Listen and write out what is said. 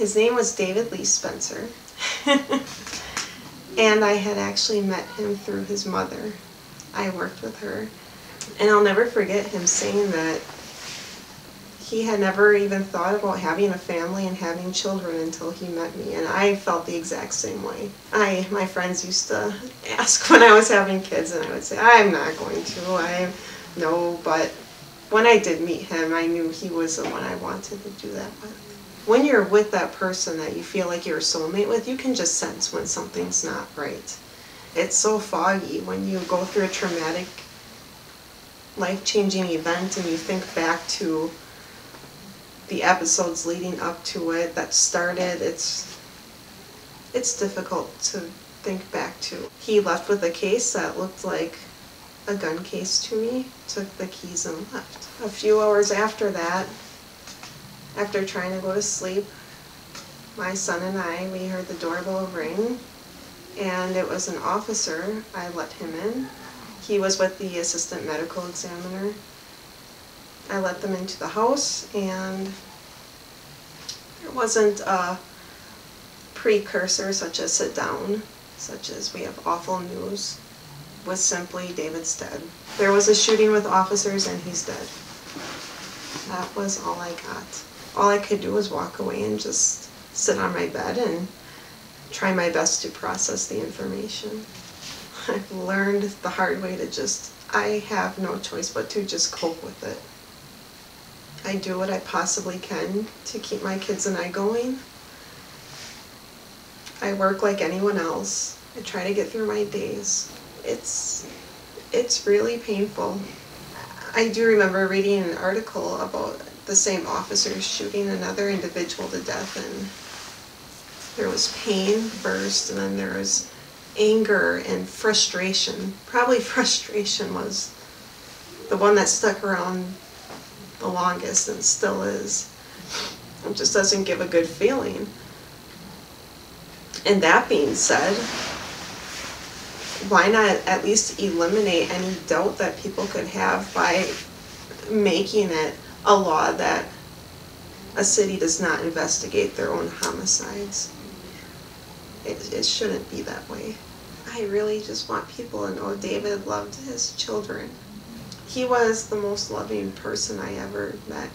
His name was David Lee Spencer. And I had actually met him through his mother. I worked with her. And I'll never forget him saying that he had never even thought about having a family and having children until he met me, and I felt the exact same way. My friends used to ask when I was having kids, and I would say, I'm not going to, no, but when I did meet him, I knew he was the one I wanted to do that with. When you're with that person that you feel like you're a soulmate with, you can just sense when something's not right. It's so foggy when you go through a traumatic, life-changing event and you think back to the episodes leading up to it that started. It's difficult to think back to. He left with a case that looked like a gun case to me, took the keys and left. A few hours after that, after trying to go to sleep, my son and we heard the doorbell ring, and it was an officer. I let him in. He was with the assistant medical examiner. I let them into the house, and there wasn't a precursor such as sit down, such as we have awful news. It was simply David's dead. There was a shooting with officers and he's dead. That was all I got. All I could do was walk away and just sit on my bed and try my best to process the information. I've learned the hard way to I have no choice but to just cope with it. I do what I possibly can to keep my kids and I going. I work like anyone else. I try to get through my days. It's really painful. I do remember reading an article about the same officers shooting another individual to death, and there was pain first, and then there was anger and frustration. Probably frustration was the one that stuck around the longest and still is. It just doesn't give a good feeling. And that being said, why not at least eliminate any doubt that people could have by making it a law that a city does not investigate their own homicides? It shouldn't be that way. I really just want people to know David loved his children. He was the most loving person I ever met.